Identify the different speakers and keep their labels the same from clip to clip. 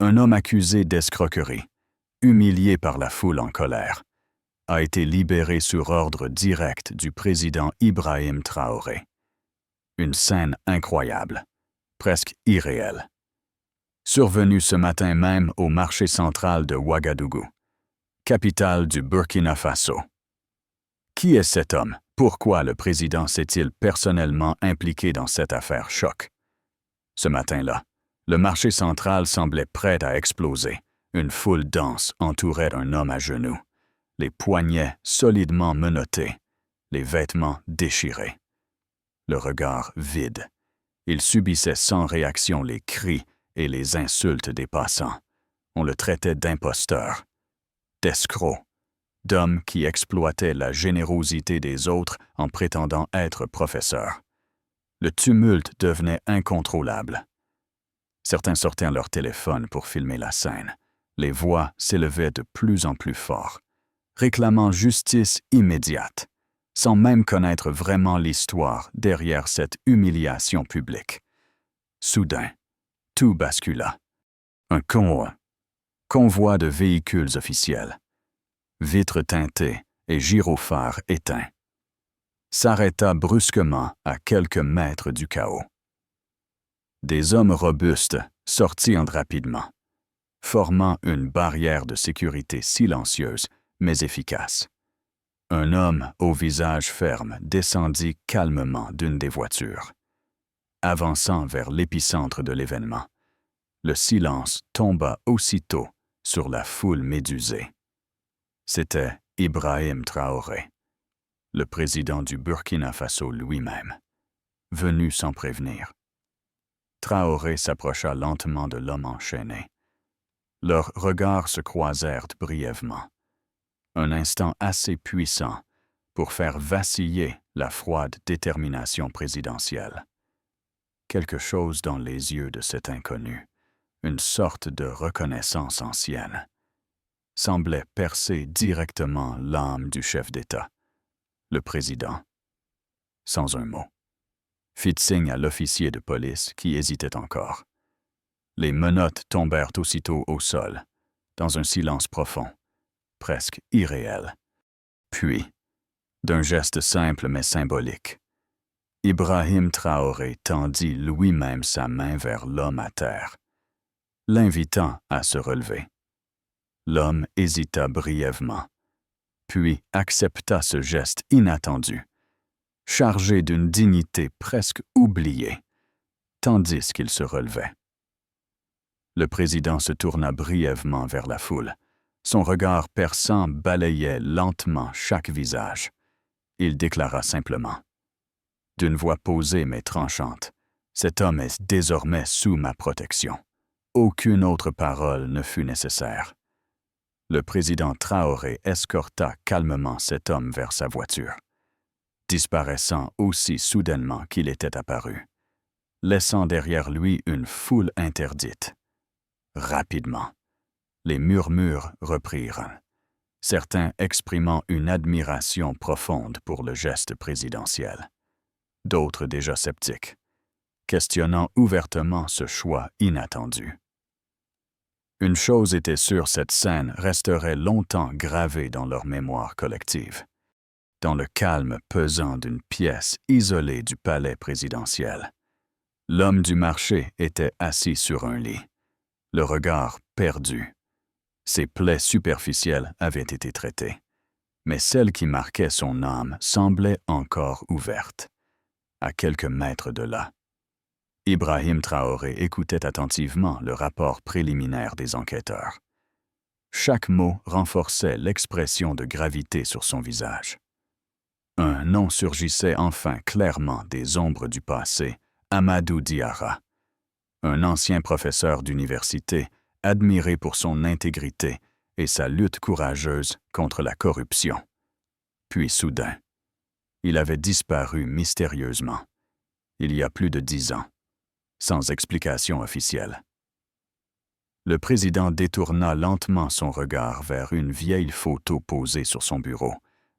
Speaker 1: Un homme accusé d'escroquerie, humilié par la foule en colère, a été libéré sur ordre direct du président Ibrahim Traoré. Une scène incroyable, presque irréelle. Survenue ce matin même au marché central de Ouagadougou, capitale du Burkina Faso. Qui est cet homme? Pourquoi le président s'est-il personnellement impliqué dans cette affaire choc? Ce matin-là, le marché central semblait prêt à exploser. Une foule dense entourait un homme à genoux, les poignets solidement menottés, les vêtements déchirés. Le regard vide. Il subissait sans réaction les cris et les insultes des passants. On le traitait d'imposteur, d'escroc, d'homme qui exploitait la générosité des autres en prétendant être professeur. Le tumulte devenait incontrôlable. Certains sortaient leur téléphone pour filmer la scène. Les voix s'élevaient de plus en plus fort, réclamant justice immédiate, sans même connaître vraiment l'histoire derrière cette humiliation publique. Soudain, tout bascula. Un convoi de véhicules officiels, vitres teintées et gyrophares éteints, s'arrêta brusquement à quelques mètres du chaos. Des hommes robustes sortirent rapidement, formant une barrière de sécurité silencieuse mais efficace. Un homme au visage ferme descendit calmement d'une des voitures. Avançant vers l'épicentre de l'événement, le silence tomba aussitôt sur la foule médusée. C'était Ibrahim Traoré, le président du Burkina Faso lui-même, venu sans prévenir. Traoré s'approcha lentement de l'homme enchaîné. Leurs regards se croisèrent brièvement. Un instant assez puissant pour faire vaciller la froide détermination présidentielle. Quelque chose dans les yeux de cet inconnu, une sorte de reconnaissance ancienne, semblait percer directement l'âme du chef d'État, le président. Sans un mot, fit signe à l'officier de police qui hésitait encore. Les menottes tombèrent aussitôt au sol, dans un silence profond, presque irréel. Puis, d'un geste simple mais symbolique, Ibrahim Traoré tendit lui-même sa main vers l'homme à terre, l'invitant à se relever. L'homme hésita brièvement, puis accepta ce geste inattendu, chargé d'une dignité presque oubliée, tandis qu'il se relevait. Le président se tourna brièvement vers la foule. Son regard perçant balayait lentement chaque visage. Il déclara simplement, d'une voix posée mais tranchante, « Cet homme est désormais sous ma protection. » Aucune autre parole ne fut nécessaire. Le président Traoré escorta calmement cet homme vers sa voiture, disparaissant aussi soudainement qu'il était apparu, laissant derrière lui une foule interdite. Rapidement, les murmures reprirent, certains exprimant une admiration profonde pour le geste présidentiel, d'autres déjà sceptiques, questionnant ouvertement ce choix inattendu. Une chose était sûre, cette scène resterait longtemps gravée dans leur mémoire collective, dans le calme pesant d'une pièce isolée du palais présidentiel. L'homme du marché était assis sur un lit, le regard perdu. Ses plaies superficielles avaient été traitées, mais celle qui marquait son âme semblait encore ouverte, à quelques mètres de là. Ibrahim Traoré écoutait attentivement le rapport préliminaire des enquêteurs. Chaque mot renforçait l'expression de gravité sur son visage. Un nom surgissait enfin clairement des ombres du passé, Amadou Diarra, un ancien professeur d'université admiré pour son intégrité et sa lutte courageuse contre la corruption. Puis soudain, il avait disparu mystérieusement, il y a plus de 10 ans, sans explication officielle. Le président détourna lentement son regard vers une vieille photo posée sur son bureau.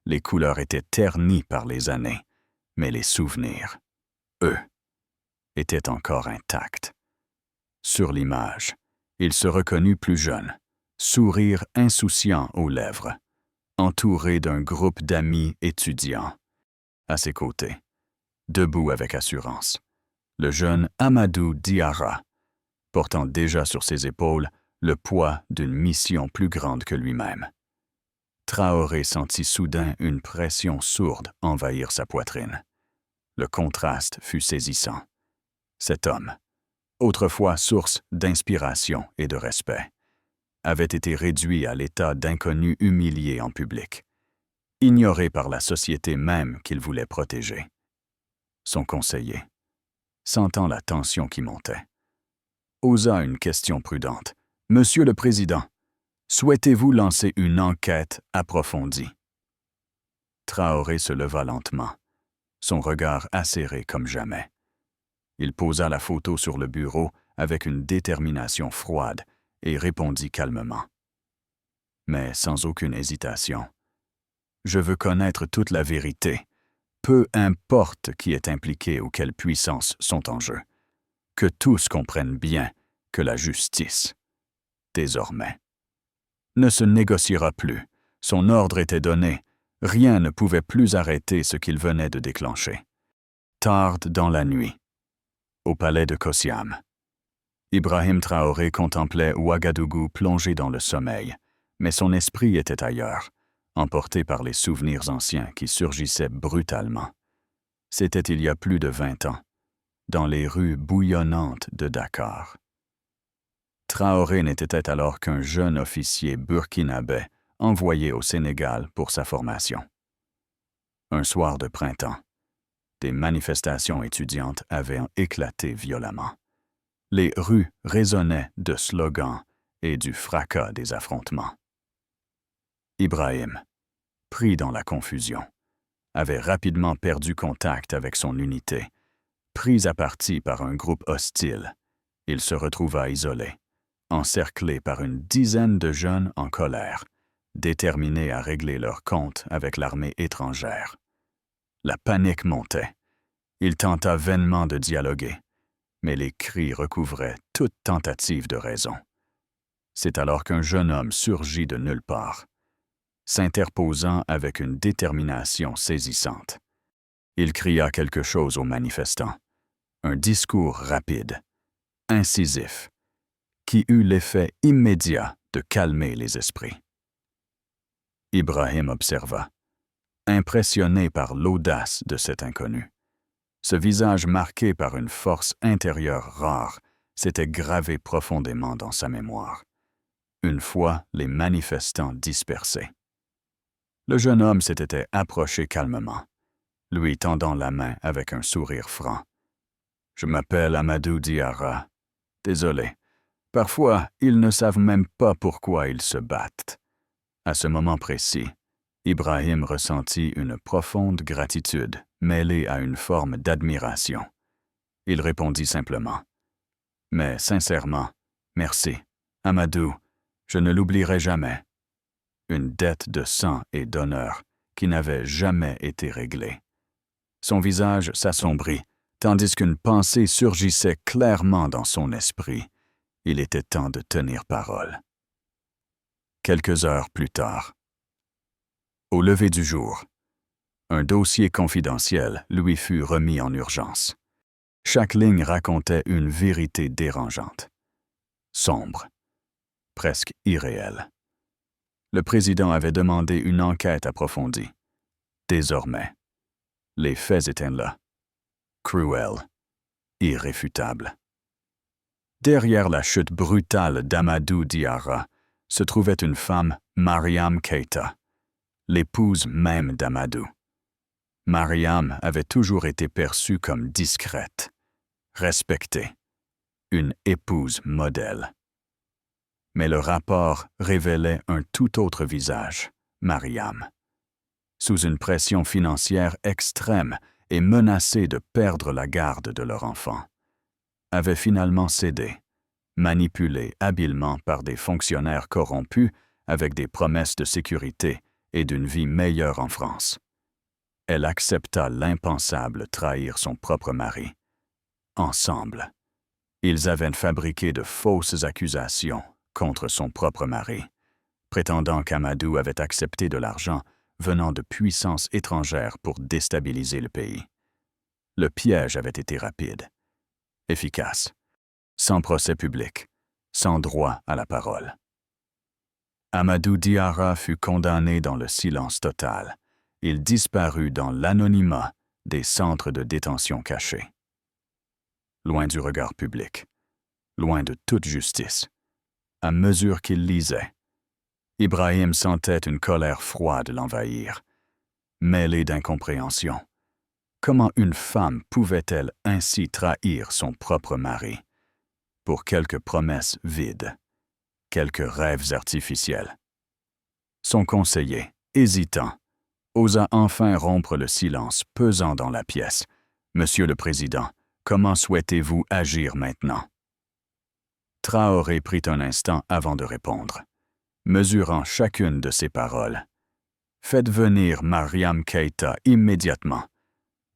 Speaker 1: Les couleurs étaient ternies par les années, mais les souvenirs, eux, étaient encore intacts. Sur l'image, Il se reconnut plus jeune, sourire insouciant aux lèvres, entouré d'un groupe d'amis étudiants. À ses côtés, debout avec assurance, le jeune Amadou Diarra, portant déjà sur ses épaules le poids d'une mission plus grande que lui-même. Traoré sentit soudain une pression sourde envahir sa poitrine. Le contraste fut saisissant. Cet homme, autrefois source d'inspiration et de respect, avait été réduit à l'état d'inconnu humilié en public, ignoré par la société même qu'il voulait protéger. Son conseiller, sentant la tension qui montait, osa une question prudente. « Monsieur le Président, souhaitez-vous lancer une enquête approfondie? » Traoré se leva lentement, son regard acéré comme jamais. Il posa la photo sur le bureau avec une détermination froide et répondit calmement, mais sans aucune hésitation. « Je veux connaître toute la vérité, peu importe qui est impliqué ou quelles puissances sont en jeu. Que tous comprennent bien que la justice, désormais, ne se négociera plus. Son ordre était donné. Rien ne pouvait plus arrêter ce qu'il venait de déclencher. » Tard dans la nuit, au palais de Kossiam, Ibrahim Traoré contemplait Ouagadougou plongé dans le sommeil, mais son esprit était ailleurs, emporté par les souvenirs anciens qui surgissaient brutalement. C'était il y a plus de 20 ans, dans les rues bouillonnantes de Dakar. Traoré n'était alors qu'un jeune officier burkinabé envoyé au Sénégal pour sa formation. Un soir de printemps, des manifestations étudiantes avaient éclaté violemment. Les rues résonnaient de slogans et du fracas des affrontements. Ibrahim, pris dans la confusion, avait rapidement perdu contact avec son unité. Pris à partie par un groupe hostile, il se retrouva isolé, encerclé par une dizaine de jeunes en colère, déterminés à régler leurs comptes avec l'armée étrangère. La panique montait. Il tenta vainement de dialoguer, mais les cris recouvraient toute tentative de raison. C'est alors qu'un jeune homme surgit de nulle part, s'interposant avec une détermination saisissante. Il cria quelque chose aux manifestants, un discours rapide, incisif, qui eut l'effet immédiat de calmer les esprits. Ibrahim observa, impressionné par l'audace de cet inconnu. Ce visage marqué par une force intérieure rare s'était gravé profondément dans sa mémoire, une fois les manifestants dispersés. Le jeune homme s'était approché calmement, lui tendant la main avec un sourire franc. « Je m'appelle Amadou Diarra. Désolé. Parfois, ils ne savent même pas pourquoi ils se battent. » À ce moment précis, Ibrahim ressentit une profonde gratitude mêlée à une forme d'admiration. Il répondit simplement, « Mais sincèrement, merci, Amadou, je ne l'oublierai jamais. » Une dette de sang et d'honneur qui n'avait jamais été réglée. Son visage s'assombrit, tandis qu'une pensée surgissait clairement dans son esprit. Il était temps de tenir parole. Quelques heures plus tard, au lever du jour, un dossier confidentiel lui fut remis en urgence. Chaque ligne racontait une vérité dérangeante, sombre, presque irréelle. Le président avait demandé une enquête approfondie. Désormais, les faits étaient là, cruels, irréfutables. Derrière la chute brutale d'Amadou Diarra se trouvait une femme, Mariam Keita, l'épouse même d'Amadou. Mariam avait toujours été perçue comme discrète, respectée, une épouse modèle. Mais le rapport révélait un tout autre visage, Mariam. Sous une pression financière extrême et menacée de perdre la garde de leur enfant, avait finalement cédé, manipulée habilement par des fonctionnaires corrompus avec des promesses de sécurité et d'une vie meilleure en France. Elle accepta l'impensable trahir son propre mari. Ensemble, Ils avaient fabriqué de fausses accusations contre son propre mari, prétendant qu'Amadou avait accepté de l'argent venant de puissances étrangères pour déstabiliser le pays. Le piège avait été rapide, efficace, sans procès public, sans droit à la parole. Amadou Diarra fut condamné dans le silence total. Il disparut dans l'anonymat des centres de détention cachés. Loin du regard public, loin de toute justice. À mesure qu'il lisait, Ibrahim sentait une colère froide l'envahir, mêlée d'incompréhension. Comment une femme pouvait-elle ainsi trahir son propre mari pour quelques promesses vides, quelques rêves artificiels? Son conseiller, hésitant, osa enfin rompre le silence pesant dans la pièce. « Monsieur le Président, comment souhaitez-vous agir maintenant? » Traoré prit un instant avant de répondre, mesurant chacune de ses paroles. « Faites venir Mariam Keïta immédiatement.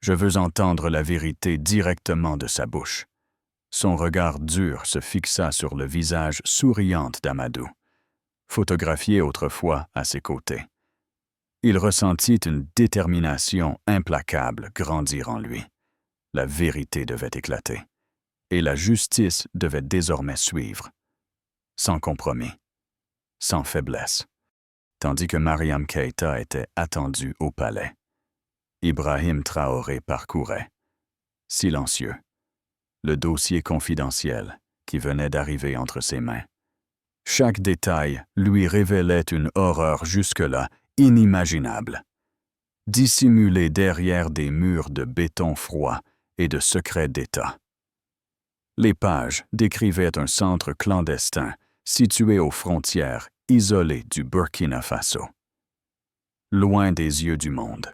Speaker 1: Je veux entendre la vérité directement de sa bouche. » Son regard dur se fixa sur le visage souriant d'Amadou, photographié autrefois à ses côtés. Il ressentit une détermination implacable grandir en lui. La vérité devait éclater, et la justice devait désormais suivre, sans compromis, sans faiblesse, tandis que Mariam Keïta était attendue au palais. Ibrahim Traoré parcourait, silencieux, le dossier confidentiel qui venait d'arriver entre ses mains. Chaque détail lui révélait une horreur jusque-là inimaginable, dissimulée derrière des murs de béton froid et de secrets d'État. Les pages décrivaient un centre clandestin situé aux frontières isolées du Burkina Faso, loin des yeux du monde.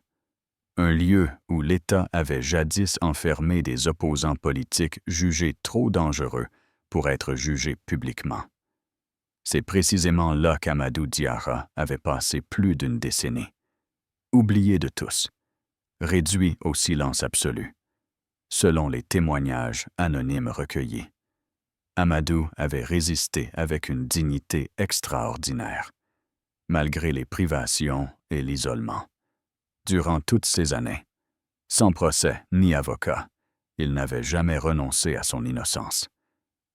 Speaker 1: Un lieu où l'État avait jadis enfermé des opposants politiques jugés trop dangereux pour être jugés publiquement. C'est précisément là qu'Amadou Diarra avait passé plus d'une décennie. Oublié de tous, réduit au silence absolu, selon les témoignages anonymes recueillis. Amadou avait résisté avec une dignité extraordinaire, malgré les privations et l'isolement. Durant toutes ces années, sans procès ni avocat, il n'avait jamais renoncé à son innocence.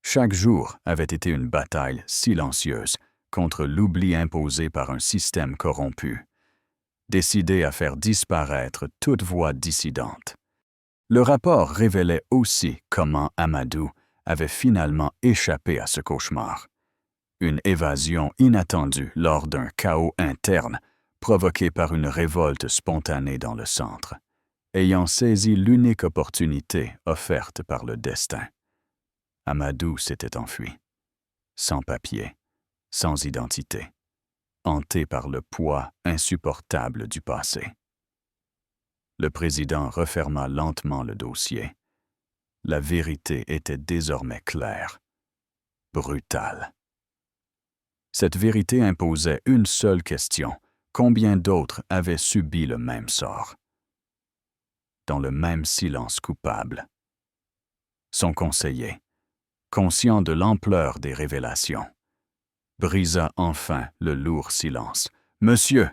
Speaker 1: Chaque jour avait été une bataille silencieuse contre l'oubli imposé par un système corrompu, décidé à faire disparaître toute voix dissidente. Le rapport révélait aussi comment Amadou avait finalement échappé à ce cauchemar. Une évasion inattendue lors d'un chaos interne provoqué par une révolte spontanée dans le centre, ayant saisi l'unique opportunité offerte par le destin. Amadou s'était enfui, sans papier, sans identité, hanté par le poids insupportable du passé. Le président referma lentement le dossier. La vérité était désormais claire, brutale. Cette vérité imposait une seule question: combien d'autres avaient subi le même sort? Dans le même silence coupable. Son conseiller, conscient de l'ampleur des révélations, brisa enfin le lourd silence. « Monsieur,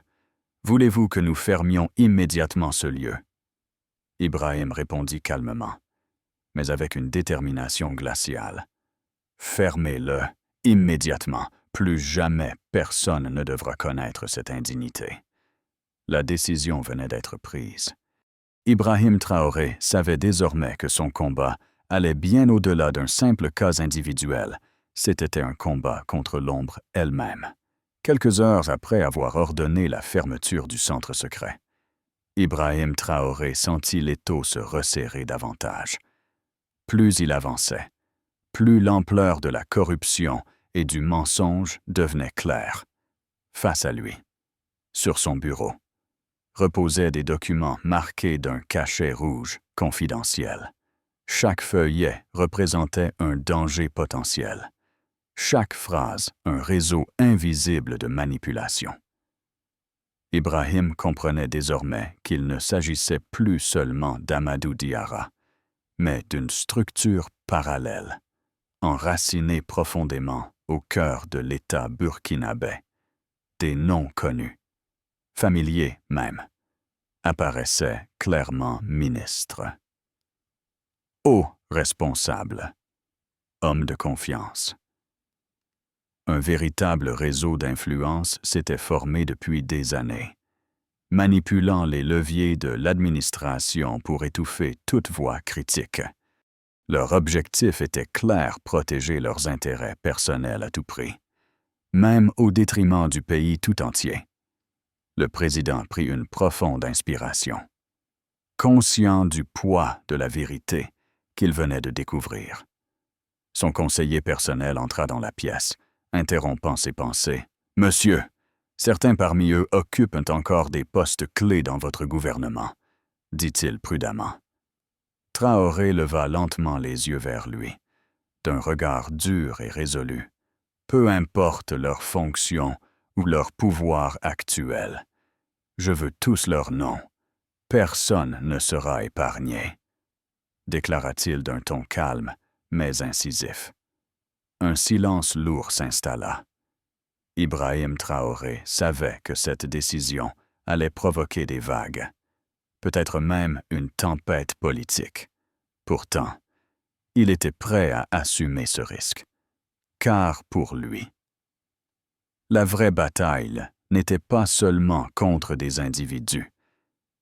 Speaker 1: voulez-vous que nous fermions immédiatement ce lieu? » Ibrahim répondit calmement, mais avec une détermination glaciale. « Fermez-le immédiatement. Plus jamais personne ne devra connaître cette indignité. » La décision venait d'être prise. Ibrahim Traoré savait désormais que son combat allait bien au-delà d'un simple cas individuel. C'était un combat contre l'ombre elle-même. Quelques heures après avoir ordonné la fermeture du centre secret, Ibrahim Traoré sentit l'étau se resserrer davantage. Plus il avançait, plus l'ampleur de la corruption et du mensonge devenait claire. Face à lui, sur son bureau, reposaient des documents marqués d'un cachet rouge confidentiel. Chaque feuillet représentait un danger potentiel. Chaque phrase, un réseau invisible de manipulation. Ibrahim comprenait désormais qu'il ne s'agissait plus seulement d'Amadou Diarra, mais d'une structure parallèle, enracinés profondément au cœur de l'État burkinabé. Des noms connus, familiers même, apparaissaient clairement ministres. Haut responsable, homme de confiance. Un véritable réseau d'influence s'était formé depuis des années, manipulant les leviers de l'administration pour étouffer toute voix critique. Leur objectif était clair: protéger leurs intérêts personnels à tout prix, même au détriment du pays tout entier. Le président prit une profonde inspiration, conscient du poids de la vérité qu'il venait de découvrir. Son conseiller personnel entra dans la pièce, interrompant ses pensées. « Monsieur, certains parmi eux occupent encore des postes clés dans votre gouvernement, » dit-il prudemment. Traoré leva lentement les yeux vers lui, d'un regard dur et résolu. Peu importe leur fonction ou leur pouvoir actuel, je veux tous leurs noms. Personne ne sera épargné, déclara-t-il d'un ton calme mais incisif. Un silence lourd s'installa. Ibrahim Traoré savait que cette décision allait provoquer des vagues, peut-être même une tempête politique. Pourtant, il était prêt à assumer ce risque, car pour lui, la vraie bataille n'était pas seulement contre des individus,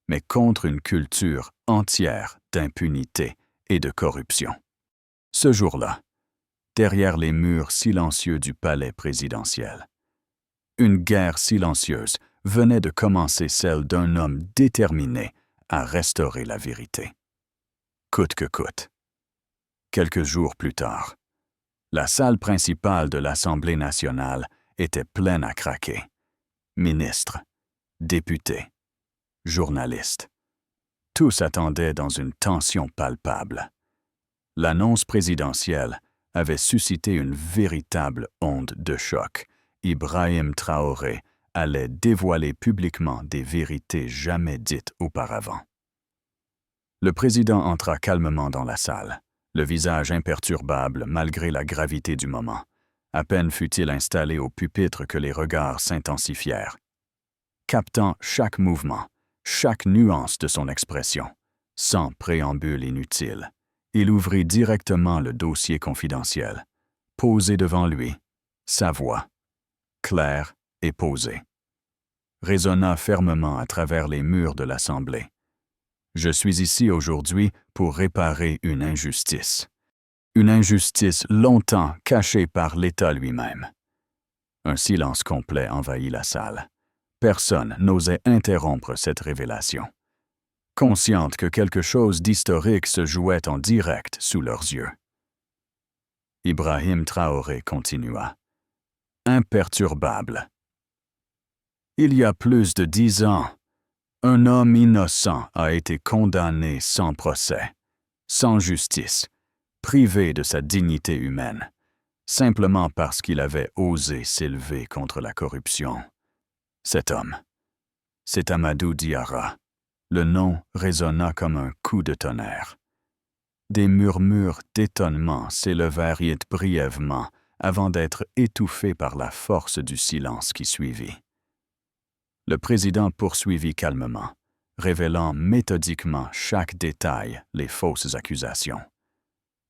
Speaker 1: mais contre une culture entière d'impunité et de corruption. Ce jour-là, derrière les murs silencieux du palais présidentiel, une guerre silencieuse venait de commencer, celle d'un homme déterminé à restaurer la vérité, coûte que coûte. Quelques jours plus tard, la salle principale de l'Assemblée nationale était pleine à craquer. Ministres, députés, journalistes, tous attendaient dans une tension palpable. L'annonce présidentielle avait suscité une véritable onde de choc. Ibrahim Traoré allait dévoiler publiquement des vérités jamais dites auparavant. Le président entra calmement dans la salle, le visage imperturbable malgré la gravité du moment. À peine fut-il installé au pupitre que les regards s'intensifièrent. Captant chaque mouvement, chaque nuance de son expression, sans préambule inutile, il ouvrit directement le dossier confidentiel. Posé devant lui, sa voix, claire et posée, résonna fermement à travers les murs de l'Assemblée. « Je suis ici aujourd'hui pour réparer une injustice longtemps cachée par l'État lui-même. » Un silence complet envahit la salle. Personne n'osait interrompre cette révélation, consciente que quelque chose d'historique se jouait en direct sous leurs yeux. Ibrahim Traoré continua, imperturbable. « Il y a plus de 10 ans, un homme innocent a été condamné sans procès, sans justice, privé de sa dignité humaine, simplement parce qu'il avait osé s'élever contre la corruption. Cet homme, c'est Amadou Diarra. » Le nom résonna comme un coup de tonnerre. Des murmures d'étonnement s'élevèrent brièvement avant d'être étouffés par la force du silence qui suivit. Le président poursuivit calmement, révélant méthodiquement chaque détail les fausses accusations.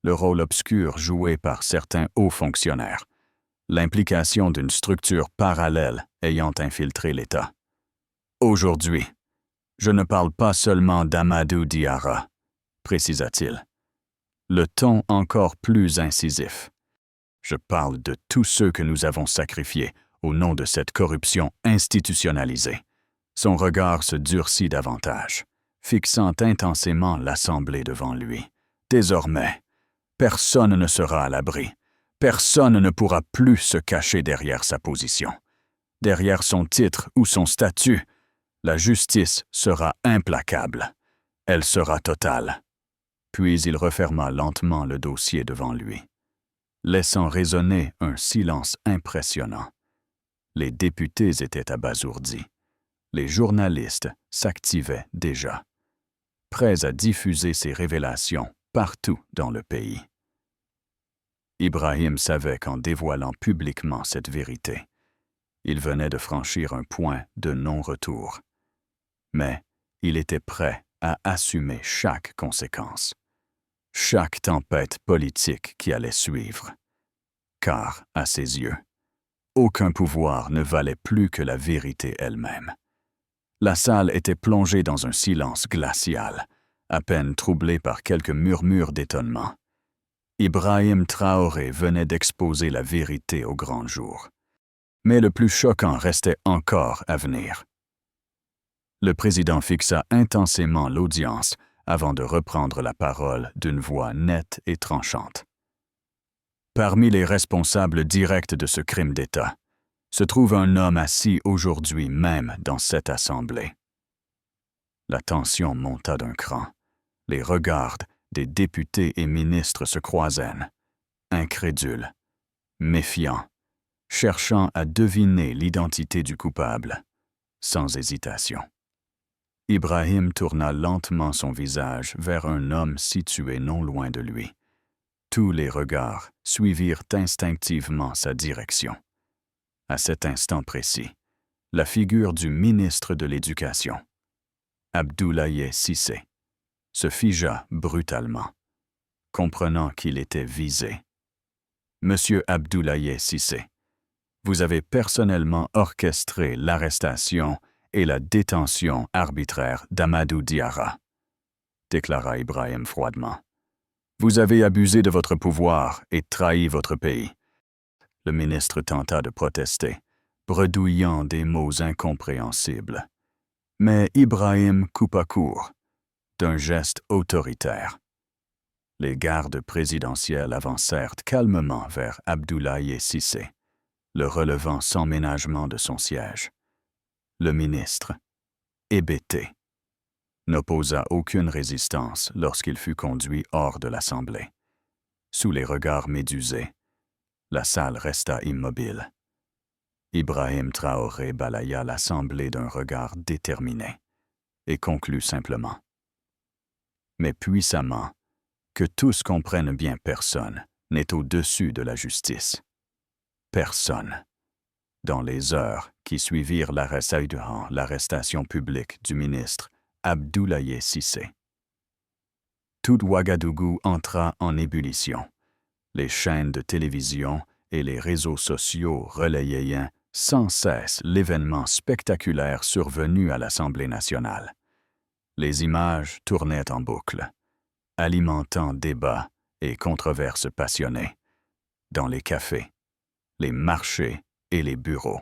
Speaker 1: Le rôle obscur joué par certains hauts fonctionnaires, l'implication d'une structure parallèle ayant infiltré l'État. Aujourd'hui, je ne parle pas seulement d'Amadou Diarra, précisa-t-il, le ton encore plus incisif. Je parle de tous ceux que nous avons sacrifiés au nom de cette corruption institutionnalisée. Son regard se durcit davantage, fixant intensément l'Assemblée devant lui. Désormais, personne ne sera à l'abri. Personne ne pourra plus se cacher derrière sa position, derrière son titre ou son statut. La justice sera implacable. Elle sera totale. Puis il referma lentement le dossier devant lui, laissant résonner un silence impressionnant. Les députés étaient abasourdis. Les journalistes s'activaient déjà, prêts à diffuser ces révélations partout dans le pays. Ibrahim savait qu'en dévoilant publiquement cette vérité, il venait de franchir un point de non-retour. Mais il était prêt à assumer chaque conséquence, chaque tempête politique qui allait suivre. Car, à ses yeux, aucun pouvoir ne valait plus que la vérité elle-même. La salle était plongée dans un silence glacial, à peine troublé par quelques murmures d'étonnement. Ibrahim Traoré venait d'exposer la vérité au grand jour. Mais le plus choquant restait encore à venir. Le président fixa intensément l'audience avant de reprendre la parole d'une voix nette et tranchante. Parmi les responsables directs de ce crime d'État, se trouve un homme assis aujourd'hui même dans cette assemblée. La tension monta d'un cran. Les regards des députés et ministres se croisèrent, incrédules, méfiants, cherchant à deviner l'identité du coupable, sans hésitation. Ibrahim tourna lentement son visage vers un homme situé non loin de lui. Tous les regards suivirent instinctivement sa direction. À cet instant précis, la figure du ministre de l'Éducation, Abdoulaye Cissé, se figea brutalement, comprenant qu'il était visé. « Monsieur Abdoulaye Cissé, vous avez personnellement orchestré l'arrestation et la détention arbitraire d'Amadou Diarra, » déclara Ibrahim froidement. « Vous avez abusé de votre pouvoir et trahi votre pays. » Le ministre tenta de protester, bredouillant des mots incompréhensibles. Mais Ibrahim coupa court, d'un geste autoritaire. Les gardes présidentiels avancèrent calmement vers Abdoulaye Cissé, le relevant sans ménagement de son siège. Le ministre, hébété, n'opposa aucune résistance lorsqu'il fut conduit hors de l'Assemblée. Sous les regards médusés, la salle resta immobile. Ibrahim Traoré balaya l'Assemblée d'un regard déterminé et conclut simplement. Mais puissamment, que tous comprennent bien personne n'est au-dessus de la justice. Personne. Dans les heures qui suivirent l'arrestation publique du ministre Abdoulaye Cissé. Tout Ouagadougou entra en ébullition. Les chaînes de télévision et les réseaux sociaux relayaient sans cesse l'événement spectaculaire survenu à l'Assemblée nationale. Les images tournaient en boucle, alimentant débats et controverses passionnées, dans les cafés, les marchés et les bureaux.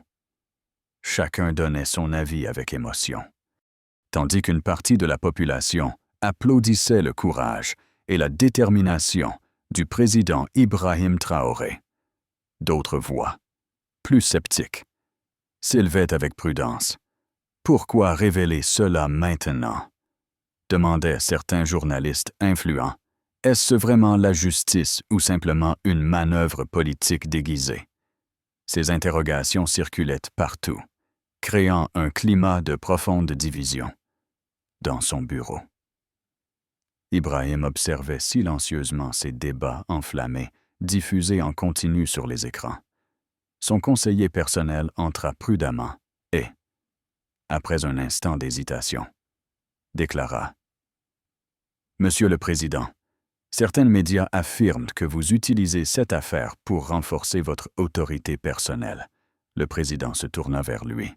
Speaker 1: Chacun donnait son avis avec émotion, tandis qu'une partie de la population applaudissait le courage et la détermination du président Ibrahim Traoré. D'autres voix, plus sceptiques, s'élevaient avec prudence. Pourquoi révéler cela maintenant? Demandaient certains journalistes influents. Est-ce vraiment la justice ou simplement une manœuvre politique déguisée? Ces interrogations circulaient partout, créant un climat de profonde division. Dans son bureau, Ibrahim observait silencieusement ces débats enflammés, diffusés en continu sur les écrans. Son conseiller personnel entra prudemment et, après un instant d'hésitation, déclara « Monsieur le Président, certains médias affirment que vous utilisez cette affaire pour renforcer votre autorité personnelle. » Le président se tourna vers lui.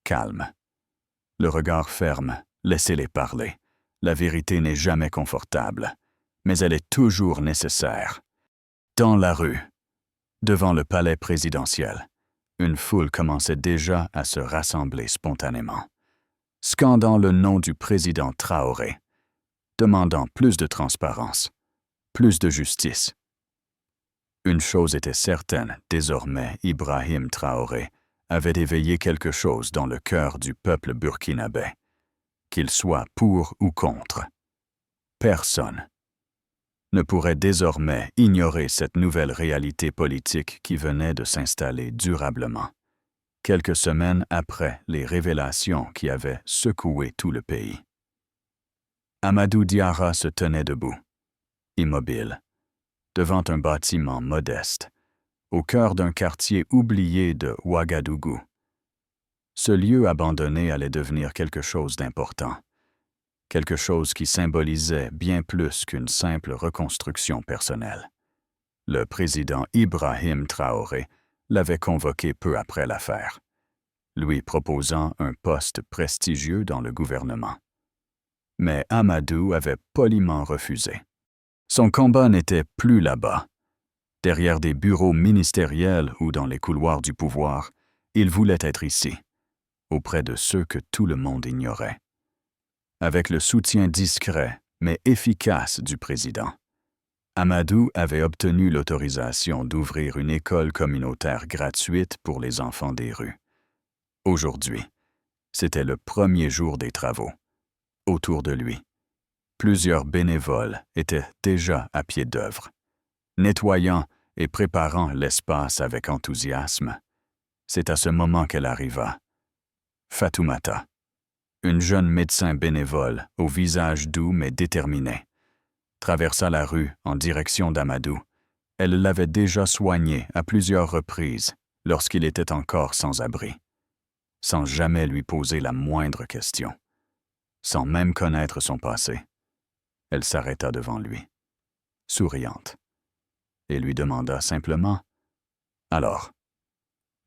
Speaker 1: Calme. Le regard ferme, laissez-les parler. La vérité n'est jamais confortable, mais elle est toujours nécessaire. Dans la rue, devant le palais présidentiel, une foule commençait déjà à se rassembler spontanément, scandant le nom du président Traoré, demandant plus de transparence, plus de justice. Une chose était certaine, désormais Ibrahim Traoré avait éveillé quelque chose dans le cœur du peuple burkinabé, qu'il soit pour ou contre. Personne ne pourrait désormais ignorer cette nouvelle réalité politique qui venait de s'installer durablement, quelques semaines après les révélations qui avaient secoué tout le pays. Amadou Diarra se tenait debout, immobile, devant un bâtiment modeste, au cœur d'un quartier oublié de Ouagadougou. Ce lieu abandonné allait devenir quelque chose d'important, quelque chose qui symbolisait bien plus qu'une simple reconstruction personnelle. Le président Ibrahim Traoré l'avait convoqué peu après l'affaire, lui proposant un poste prestigieux dans le gouvernement. Mais Amadou avait poliment refusé. Son combat n'était plus là-bas. Derrière des bureaux ministériels ou dans les couloirs du pouvoir, il voulait être ici, auprès de ceux que tout le monde ignorait. Avec le soutien discret mais efficace du président, Amadou avait obtenu l'autorisation d'ouvrir une école communautaire gratuite pour les enfants des rues. Aujourd'hui, c'était le premier jour des travaux. Autour de lui, plusieurs bénévoles étaient déjà à pied d'œuvre, nettoyant et préparant l'espace avec enthousiasme. C'est à ce moment qu'elle arriva. Fatoumata, une jeune médecin bénévole au visage doux mais déterminé, traversa la rue en direction d'Amadou. Elle l'avait déjà soigné à plusieurs reprises lorsqu'il était encore sans abri, sans jamais lui poser la moindre question, sans même connaître son passé. Elle s'arrêta devant lui, souriante, et lui demanda simplement « Alors,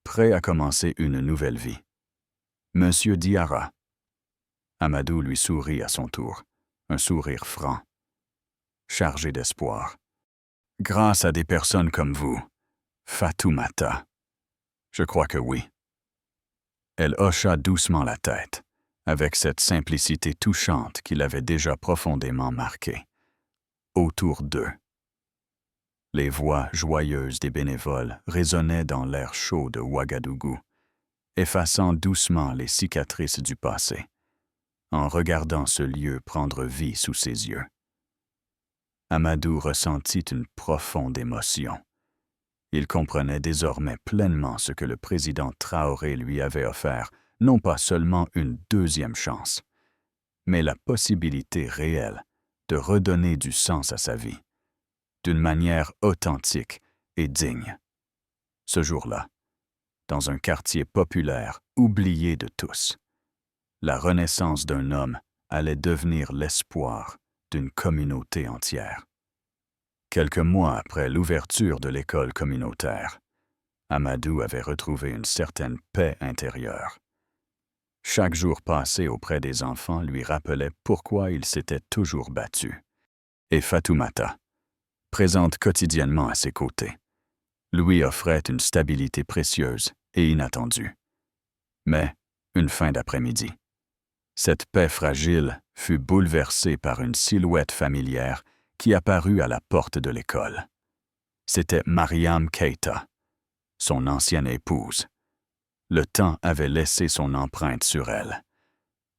Speaker 1: prêt à commencer une nouvelle vie, Monsieur Diarra ?» Amadou lui sourit à son tour, un sourire franc, chargé d'espoir. « Grâce à des personnes comme vous, Fatoumata, je crois que oui. » Elle hocha doucement la tête, avec cette simplicité touchante qui l'avait déjà profondément marquée. Autour d'eux, les voix joyeuses des bénévoles résonnaient dans l'air chaud de Ouagadougou, effaçant doucement les cicatrices du passé, en regardant ce lieu prendre vie sous ses yeux. Amadou ressentit une profonde émotion. Il comprenait désormais pleinement ce que le président Traoré lui avait offert, non pas seulement une deuxième chance, mais la possibilité réelle de redonner du sens à sa vie, d'une manière authentique et digne. Ce jour-là, dans un quartier populaire oublié de tous, la renaissance d'un homme allait devenir l'espoir d'une communauté entière. Quelques mois après l'ouverture de l'école communautaire, Amadou avait retrouvé une certaine paix intérieure. Chaque jour passé auprès des enfants lui rappelait pourquoi il s'était toujours battu. Et Fatoumata, présente quotidiennement à ses côtés, lui offrait une stabilité précieuse et inattendue. Mais, une fin d'après-midi, cette paix fragile fut bouleversée par une silhouette familière qui apparut à la porte de l'école. C'était Mariam Keita, son ancienne épouse. Le temps avait laissé son empreinte sur elle,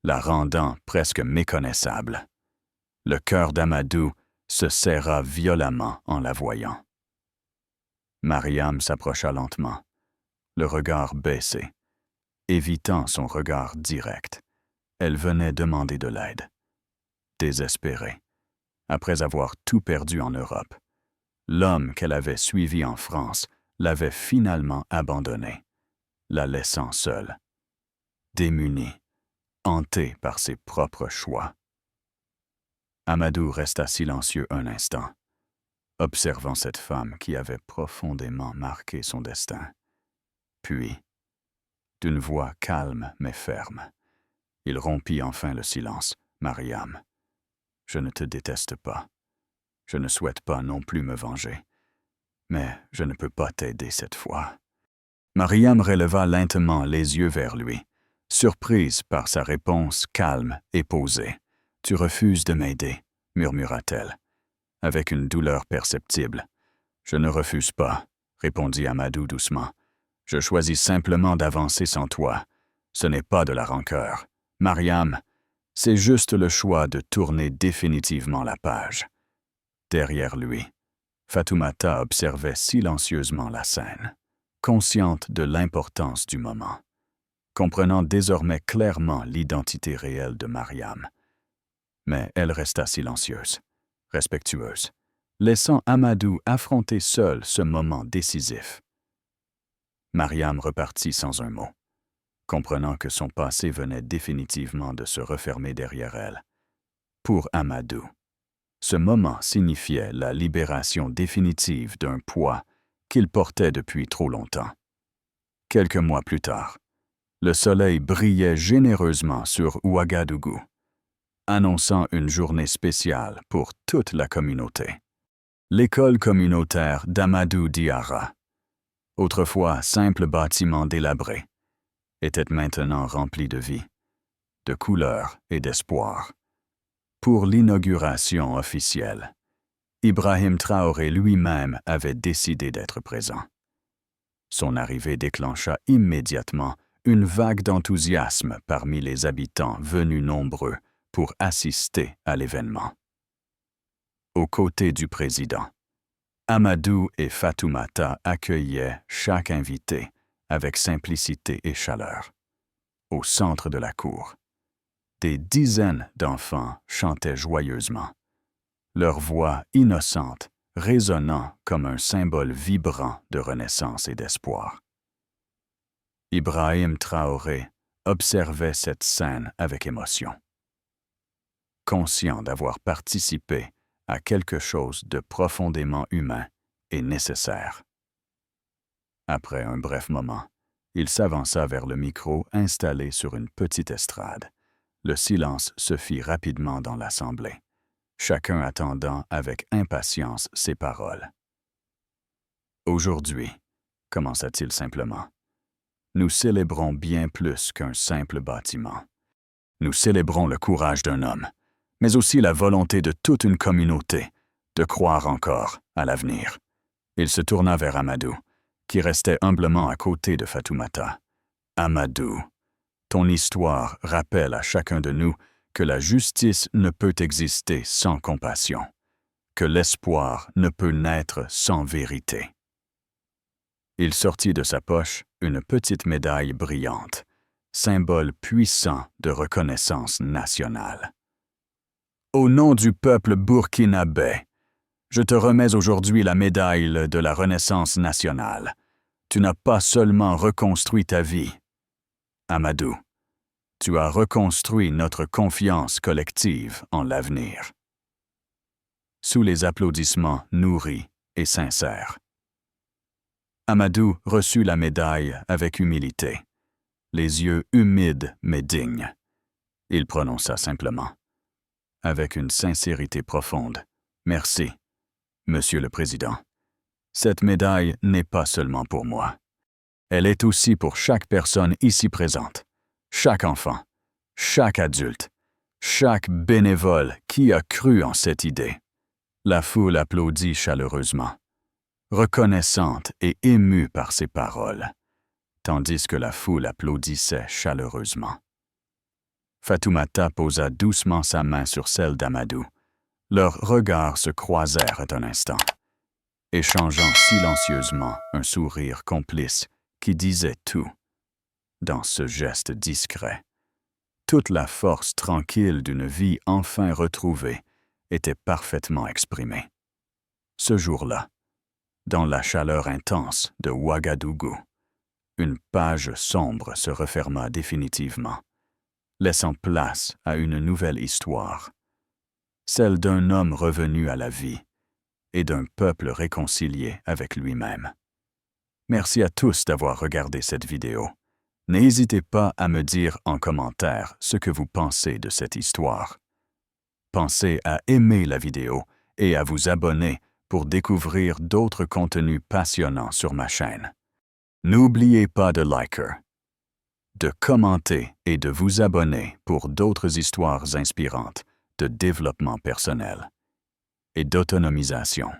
Speaker 1: la rendant presque méconnaissable. Le cœur d'Amadou se serra violemment en la voyant. Mariam s'approcha lentement, le regard baissé, évitant son regard direct. Elle venait demander de l'aide. Désespérée, après avoir tout perdu en Europe, l'homme qu'elle avait suivi en France l'avait finalement abandonnée, la laissant seule, démunie, hantée par ses propres choix. Amadou resta silencieux un instant, observant cette femme qui avait profondément marqué son destin. Puis, d'une voix calme mais ferme, il rompit enfin le silence. « Mariam, je ne te déteste pas. Je ne souhaite pas non plus me venger. Mais je ne peux pas t'aider cette fois. » Mariam releva lentement les yeux vers lui, surprise par sa réponse calme et posée. « Tu refuses de m'aider, » murmura-t-elle, avec une douleur perceptible. « Je ne refuse pas, » répondit Amadou doucement. « Je choisis simplement d'avancer sans toi. Ce n'est pas de la rancœur. Mariam, c'est juste le choix de tourner définitivement la page. » Derrière lui, Fatoumata observait silencieusement la scène, consciente de l'importance du moment, comprenant désormais clairement l'identité réelle de Mariam. Mais elle resta silencieuse, respectueuse, laissant Amadou affronter seul ce moment décisif. Mariam repartit sans un mot, comprenant que son passé venait définitivement de se refermer derrière elle. Pour Amadou, ce moment signifiait la libération définitive d'un poids qu'il portait depuis trop longtemps. Quelques mois plus tard, le soleil brillait généreusement sur Ouagadougou, annonçant une journée spéciale pour toute la communauté. L'école communautaire d'Amadou Diarra, autrefois simple bâtiment délabré, était maintenant rempli de vie, de couleurs et d'espoir. Pour l'inauguration officielle, Ibrahim Traoré lui-même avait décidé d'être présent. Son arrivée déclencha immédiatement une vague d'enthousiasme parmi les habitants venus nombreux pour assister à l'événement. Aux côtés du président, Amadou et Fatoumata accueillaient chaque invité avec simplicité et chaleur. Au centre de la cour, des dizaines d'enfants chantaient joyeusement, leur voix innocente résonnant comme un symbole vibrant de renaissance et d'espoir. Ibrahim Traoré observait cette scène avec émotion. Conscient d'avoir participé à quelque chose de profondément humain et nécessaire. Après un bref moment, il s'avança vers le micro installé sur une petite estrade. Le silence se fit rapidement dans l'assemblée, chacun attendant avec impatience ses paroles. « Aujourd'hui, commença-t-il simplement, nous célébrons bien plus qu'un simple bâtiment. Nous célébrons le courage d'un homme, mais aussi la volonté de toute une communauté de croire encore à l'avenir. » Il se tourna vers Amadou, qui restait humblement à côté de Fatoumata. « Amadou, ton histoire rappelle à chacun de nous que la justice ne peut exister sans compassion, que l'espoir ne peut naître sans vérité. » Il sortit de sa poche une petite médaille brillante, symbole puissant de reconnaissance nationale. « Au nom du peuple burkinabé, je te remets aujourd'hui la médaille de la Renaissance nationale. Tu n'as pas seulement reconstruit ta vie. Amadou, tu as reconstruit notre confiance collective en l'avenir. » Sous les applaudissements nourris et sincères, Amadou reçut la médaille avec humilité, les yeux humides mais dignes. Il prononça simplement, avec une sincérité profonde, « Merci, Monsieur le Président. Cette médaille n'est pas seulement pour moi. Elle est aussi pour chaque personne ici présente, chaque enfant, chaque adulte, chaque bénévole qui a cru en cette idée. » La foule applaudit chaleureusement, reconnaissante et émue par ces paroles, tandis que la foule applaudissait chaleureusement. Fatoumata posa doucement sa main sur celle d'Amadou. Leurs regards se croisèrent un instant, échangeant silencieusement un sourire complice qui disait tout. Dans ce geste discret, toute la force tranquille d'une vie enfin retrouvée était parfaitement exprimée. Ce jour-là, dans la chaleur intense de Ouagadougou, une page sombre se referma définitivement, laissant place à une nouvelle histoire, celle d'un homme revenu à la vie et d'un peuple réconcilié avec lui-même. Merci à tous d'avoir regardé cette vidéo. N'hésitez pas à me dire en commentaire ce que vous pensez de cette histoire. Pensez à aimer la vidéo et à vous abonner pour découvrir d'autres contenus passionnants sur ma chaîne. N'oubliez pas de liker, de commenter et de vous abonner pour d'autres histoires inspirantes de développement personnel et d'autonomisation.